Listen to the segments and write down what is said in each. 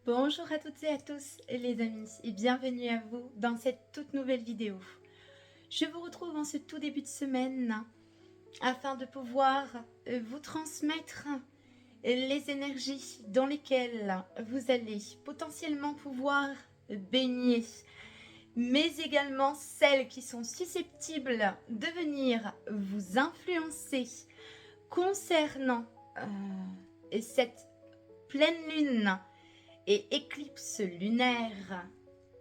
Bonjour à toutes et à tous les amis et bienvenue à vous dans cette toute nouvelle vidéo. Je vous retrouve en ce tout début de semaine afin de pouvoir vous transmettre les énergies dans lesquelles vous allez potentiellement pouvoir baigner, mais également celles qui sont susceptibles de venir vous influencer concernant cette pleine lune et éclipse lunaire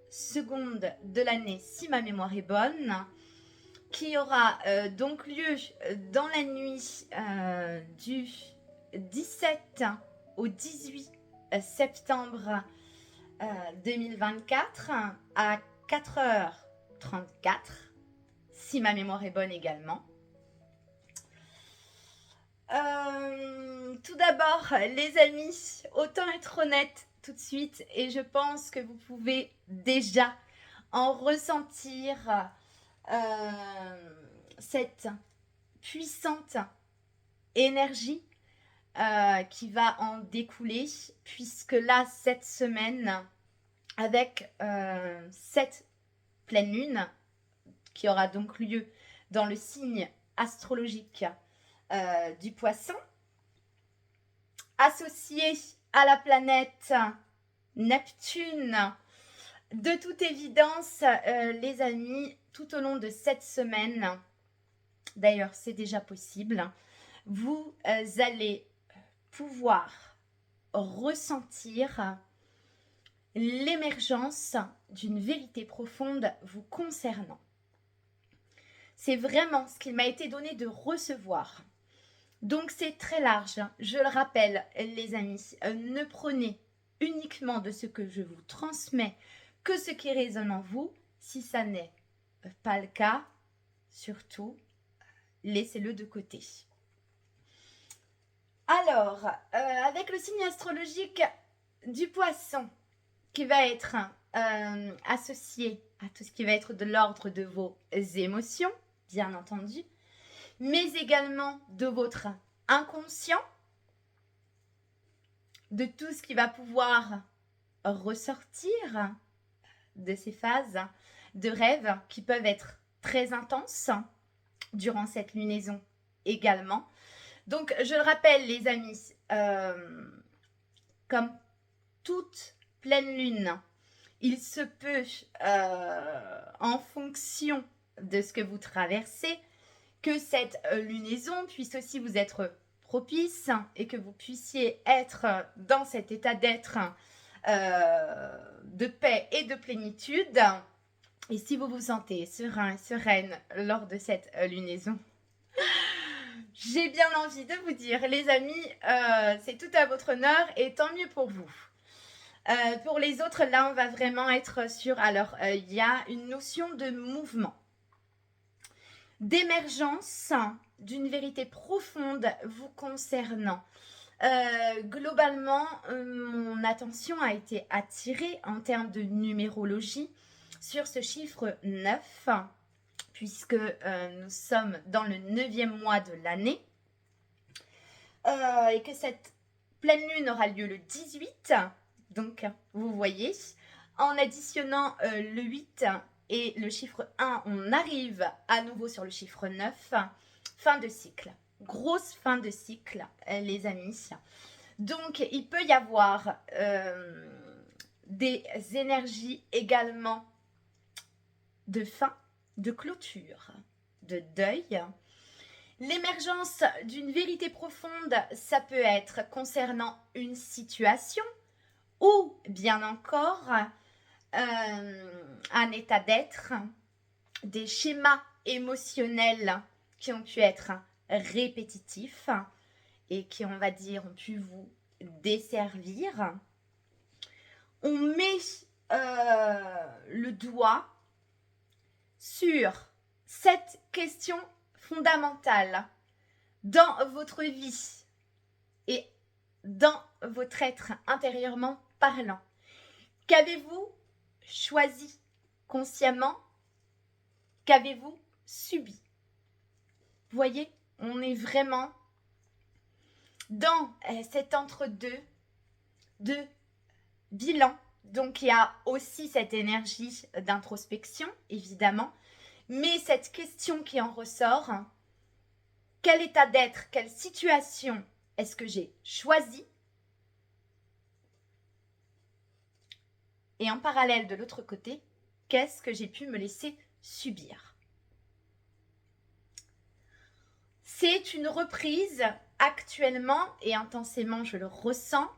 seconde de l'année, si ma mémoire est bonne, qui aura donc lieu dans la nuit du 17 au 18 septembre 2024 à 4h34, si ma mémoire est bonne également. Tout d'abord, les amis, autant être honnête tout de suite, et je pense que vous pouvez déjà en ressentir cette puissante énergie qui va en découler, puisque là, cette semaine, avec cette pleine lune, qui aura donc lieu dans le signe astrologique du Poisson, associé à la planète Neptune. De toute évidence, les amis, tout au long de cette semaine, d'ailleurs c'est déjà possible, vous allez pouvoir ressentir l'émergence d'une vérité profonde vous concernant. C'est vraiment ce qu'il m'a été donné de recevoir. Donc c'est très large, je le rappelle les amis, ne prenez uniquement de ce que je vous transmets que ce qui résonne en vous. Si ça n'est pas le cas, surtout, laissez-le de côté. Alors, avec le signe astrologique du Poisson, qui va être associé à tout ce qui va être de l'ordre de vos émotions, bien entendu, mais également de votre inconscient, de tout ce qui va pouvoir ressortir de ces phases de rêve qui peuvent être très intenses durant cette lunaison également. Donc, je le rappelle, les amis, comme toute pleine lune, il se peut, en fonction de ce que vous traversez, que cette lunaison puisse aussi vous être propice et que vous puissiez être dans cet état d'être de paix et de plénitude. Et si vous vous sentez serein et sereine lors de cette lunaison, j'ai bien envie de vous dire, les amis, c'est tout à votre honneur et tant mieux pour vous. Pour les autres, là, on va vraiment être sur... Alors, il y a une notion de mouvement, d'émergence d'une vérité profonde vous concernant. Globalement, mon attention a été attirée en termes de numérologie sur ce chiffre 9, puisque nous sommes dans le 9e mois de l'année, et que cette pleine lune aura lieu le 18, donc vous voyez, en additionnant le 8 et le chiffre 1, on arrive à nouveau sur le chiffre 9, fin de cycle. Grosse fin de cycle, les amis. Donc, il peut y avoir des énergies également de fin, de clôture, de deuil. L'émergence d'une vérité profonde, ça peut être concernant une situation ou bien encore un état d'être, des schémas émotionnels qui ont pu être répétitifs et qui, on va dire, ont pu vous desservir. On met le doigt sur cette question fondamentale dans votre vie et dans votre être intérieurement parlant. Qu'avez-vous choisi consciemment? Qu'avez-vous subi? Vous voyez, on est vraiment dans cet entre-deux de bilan. Donc, il y a aussi cette énergie d'introspection, évidemment. Mais cette question qui en ressort, quel état d'être, quelle situation est-ce que j'ai choisi? Et en parallèle, de l'autre côté, qu'est-ce que j'ai pu me laisser subir? C'est une reprise actuellement, et intensément je le ressens,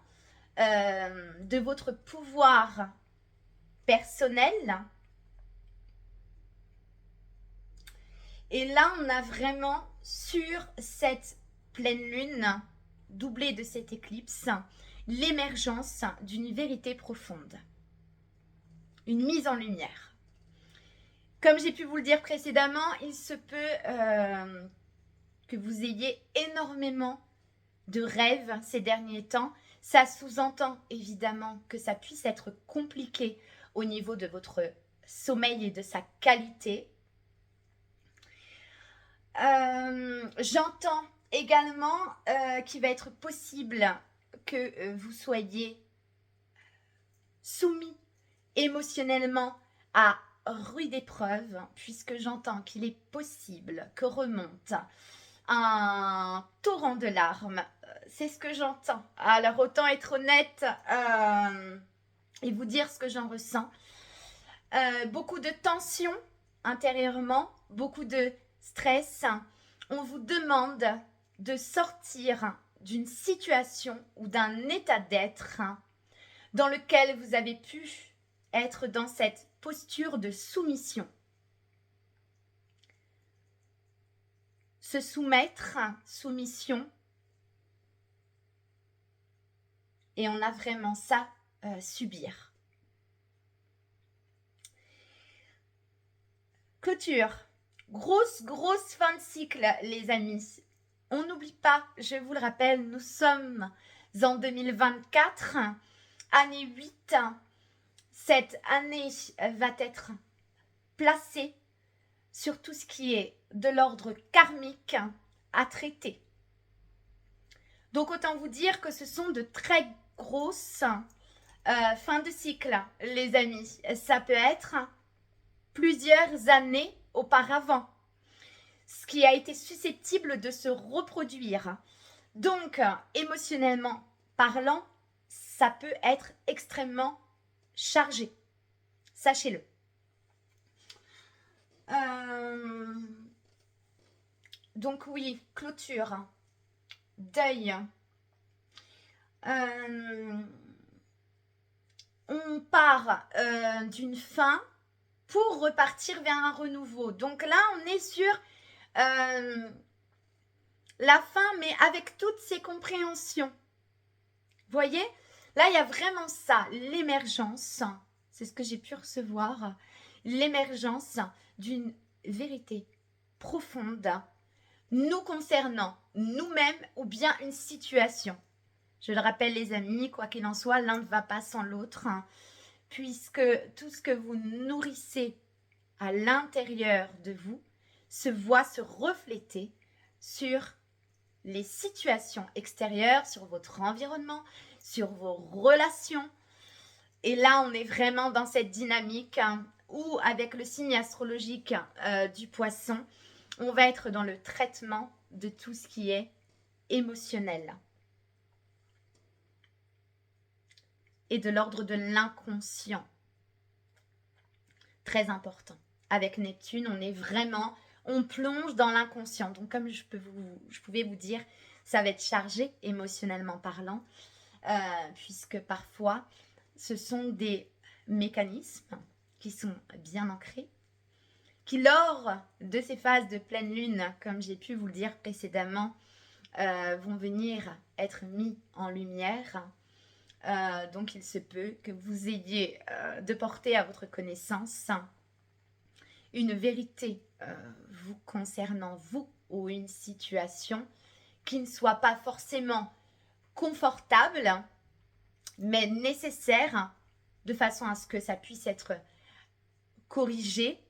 de votre pouvoir personnel. Et là, on a vraiment sur cette pleine lune, doublée de cette éclipse, l'émergence d'une vérité profonde. Une mise en lumière. Comme j'ai pu vous le dire précédemment, il se peut que vous ayez énormément de rêves ces derniers temps. Ça sous-entend évidemment que ça puisse être compliqué au niveau de votre sommeil et de sa qualité. J'entends également qu'il va être possible que vous soyez soumis émotionnellement à rude épreuve, puisque j'entends qu'il est possible que remonte un torrent de larmes. C'est ce que j'entends. Alors autant être honnête et vous dire ce que j'en ressens. Beaucoup de tension intérieurement, beaucoup de stress. On vous demande de sortir d'une situation ou d'un état d'être dans lequel vous avez pu être dans cette posture de soumission. Se soumettre, soumission. Et on a vraiment ça, subir. Clôture. Grosse fin de cycle, les amis. On n'oublie pas, je vous le rappelle, nous sommes en 2024, année 8. Cette année va être placée sur tout ce qui est de l'ordre karmique à traiter. Donc autant vous dire que ce sont de très grosses fins de cycle, les amis. Ça peut être plusieurs années auparavant, ce qui a été susceptible de se reproduire. Donc, émotionnellement parlant, ça peut être extrêmement chargé. Sachez-le. Donc oui, clôture, deuil. On part d'une fin pour repartir vers un renouveau. Donc là, on est sur la fin, mais avec toutes ses compréhensions. Voyez, là, il y a vraiment ça, l'émergence. C'est ce que j'ai pu recevoir. L'émergence d'une vérité profonde nous concernant, nous-mêmes ou bien une situation. Je le rappelle, les amis, quoi qu'il en soit, l'un ne va pas sans l'autre, puisque tout ce que vous nourrissez à l'intérieur de vous se voit se refléter sur les situations extérieures, sur votre environnement, sur vos relations. Et là, on est vraiment dans cette dynamique où, avec le signe astrologique du poisson, on va être dans le traitement de tout ce qui est émotionnel et de l'ordre de l'inconscient. Très important. Avec Neptune, on plonge dans l'inconscient. Donc, comme je pouvais vous dire, ça va être chargé émotionnellement parlant, puisque parfois, ce sont des mécanismes qui sont bien ancrés, qui lors de ces phases de pleine lune, comme j'ai pu vous le dire précédemment, vont venir être mis en lumière. Donc il se peut que vous ayez de porter à votre connaissance une vérité vous concernant vous ou une situation qui ne soit pas forcément confortable, mais nécessaire de façon à ce que ça puisse être corrigé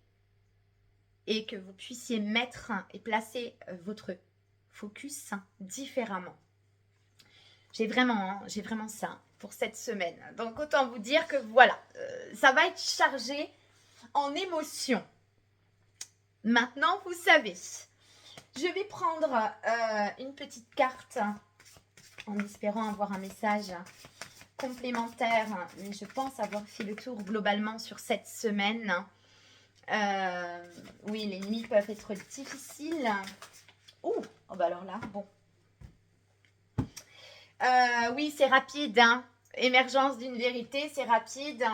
et que vous puissiez mettre et placer votre focus différemment. J'ai vraiment ça. pour cette semaine. Donc autant vous dire que voilà, ça va être chargé en émotions. Maintenant, vous savez, je vais prendre une petite carte en espérant avoir un message complémentaire. Mais je pense avoir fait le tour globalement sur cette semaine. Oui, les nuits peuvent être difficiles. Oh, bah alors là, bon. Oui, c'est rapide, hein. Émergence d'une vérité, c'est rapide.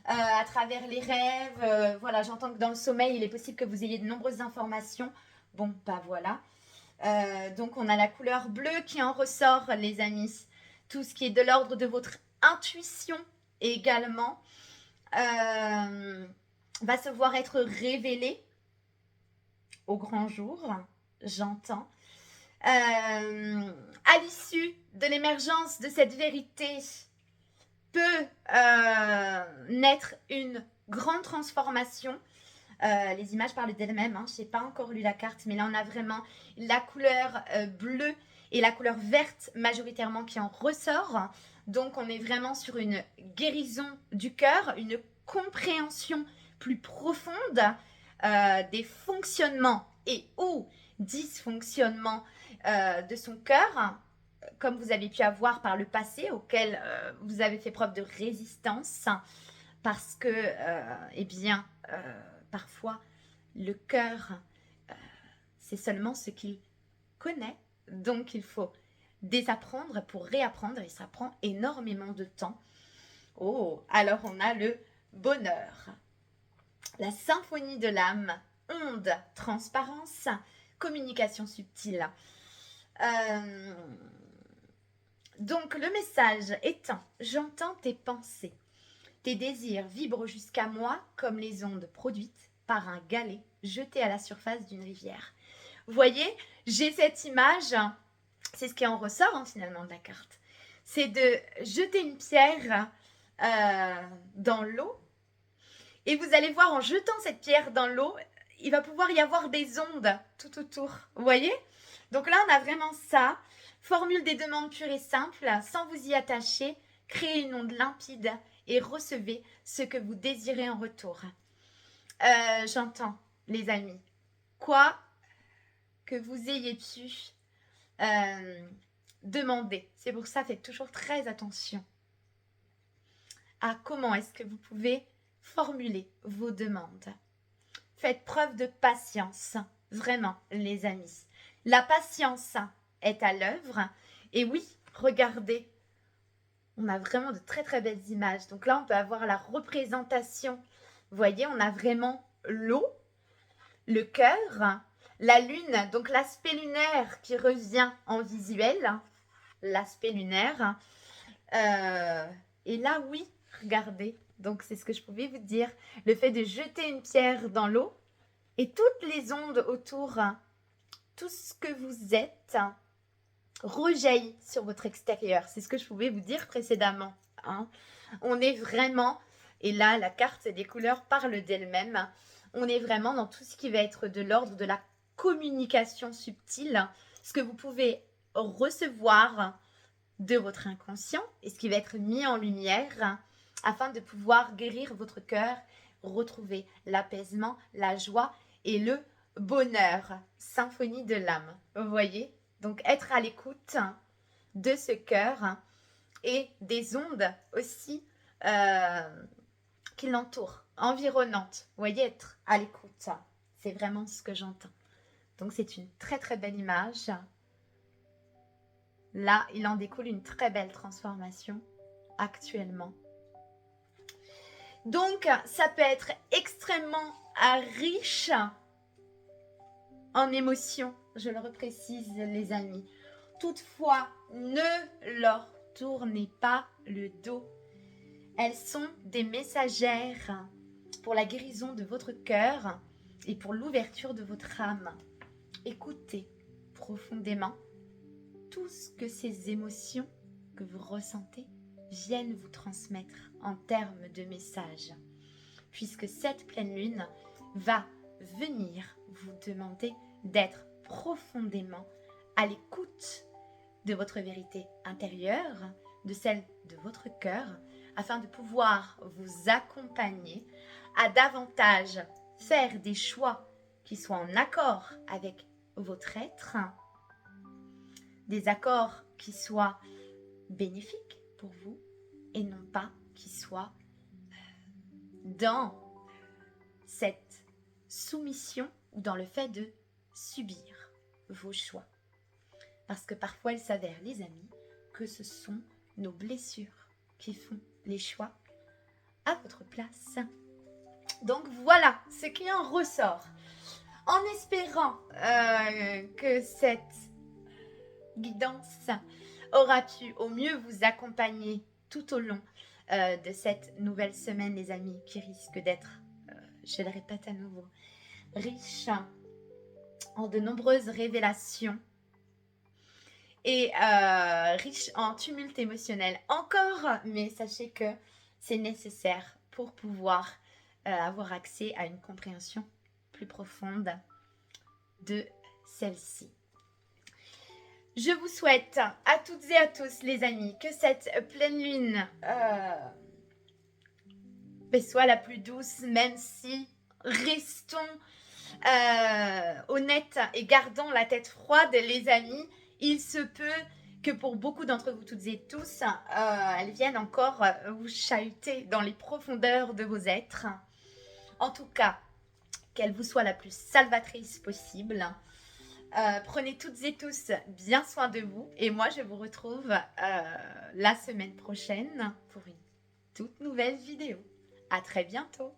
À travers les rêves, voilà, j'entends que dans le sommeil, il est possible que vous ayez de nombreuses informations. Bon, bah voilà. Donc, on a la couleur bleue qui en ressort, les amis. Tout ce qui est de l'ordre de votre intuition également va se voir être révélé au grand jour, j'entends. À l'issue de l'émergence de cette vérité peut naître une grande transformation. Les images parlent d'elles-mêmes, hein. Je n'ai pas encore lu la carte, mais là on a vraiment la couleur bleue et la couleur verte majoritairement qui en ressort. Donc on est vraiment sur une guérison du cœur, une compréhension plus profonde des fonctionnements et ou dysfonctionnements de son cœur, comme vous avez pu avoir par le passé, auquel vous avez fait preuve de résistance, parce que, eh bien, parfois, le cœur, c'est seulement ce qu'il connaît, donc il faut désapprendre pour réapprendre, et ça prend énormément de temps. Oh, alors on a le bonheur, la symphonie de l'âme, onde, transparence, communication subtile. Donc le message étant, j'entends tes pensées. Tes désirs vibrent jusqu'à moi comme les ondes produites par un galet jeté à la surface d'une rivière. Vous voyez, j'ai cette image, c'est ce qui en ressort hein, finalement de la carte. C'est de jeter une pierre dans l'eau. Et vous allez voir, en jetant cette pierre dans l'eau, il va pouvoir y avoir des ondes tout autour. Vous voyez? Donc là, on a vraiment ça. Formule des demandes pures et simples, sans vous y attacher. Créez une onde limpide et recevez ce que vous désirez en retour. J'entends, les amis, quoi que vous ayez pu demander. C'est pour ça, faites toujours très attention à comment est-ce que vous pouvez formuler vos demandes. Faites preuve de patience, vraiment, les amis. La patience est à l'œuvre. Et oui, regardez, on a vraiment de très très belles images. Donc là, on peut avoir la représentation. Vous voyez, on a vraiment l'eau, le cœur, la lune, donc l'aspect lunaire qui revient en visuel. L'aspect lunaire. Et là, oui, regardez. Donc, c'est ce que je pouvais vous dire. Le fait de jeter une pierre dans l'eau et toutes les ondes autour, tout ce que vous êtes rejaillit sur votre extérieur. C'est ce que je pouvais vous dire précédemment. Hein. On est vraiment, et là, la carte des couleurs parle d'elle-même, on est vraiment dans tout ce qui va être de l'ordre de la communication subtile, ce que vous pouvez recevoir de votre inconscient et ce qui va être mis en lumière afin de pouvoir guérir votre cœur, retrouver l'apaisement, la joie et le bonheur. Symphonie de l'âme. Vous voyez? Donc être à l'écoute de ce cœur et des ondes aussi qui l'entourent, environnantes. Vous voyez, être à l'écoute. C'est vraiment ce que j'entends. Donc c'est une très très belle image. Là, il en découle une très belle transformation actuellement. Donc, ça peut être extrêmement riche en émotions, je le reprécise les amis. Toutefois, ne leur tournez pas le dos. Elles sont des messagères pour la guérison de votre cœur et pour l'ouverture de votre âme. Écoutez profondément tout ce que ces émotions que vous ressentez viennent vous transmettre en termes de messages, puisque cette pleine lune va venir vous demander d'être profondément à l'écoute de votre vérité intérieure, de celle de votre cœur, afin de pouvoir vous accompagner à davantage faire des choix qui soient en accord avec votre être, des accords qui soient bénéfiques pour vous et non pas qui soient dans cette soumission ou dans le fait de subir vos choix. Parce que parfois il s'avère, les amis, que ce sont nos blessures qui font les choix à votre place. Donc voilà ce qui en ressort. En espérant que cette guidance aura pu au mieux vous accompagner tout au long de cette nouvelle semaine, les amis, qui risque d'être, je le répète à nouveau, riche en de nombreuses révélations et riche en tumulte émotionnel encore, mais sachez que c'est nécessaire pour pouvoir avoir accès à une compréhension plus profonde de celle-ci. Je vous souhaite à toutes et à tous, les amis, que cette pleine lune soit la plus douce, même si restons honnêtes et gardons la tête froide, les amis. Il se peut que pour beaucoup d'entre vous toutes et tous, elles viennent encore vous chahuter dans les profondeurs de vos êtres. En tout cas, qu'elle vous soit la plus salvatrice possible. Prenez toutes et tous bien soin de vous. Et moi, je vous retrouve la semaine prochaine pour une toute nouvelle vidéo. À très bientôt.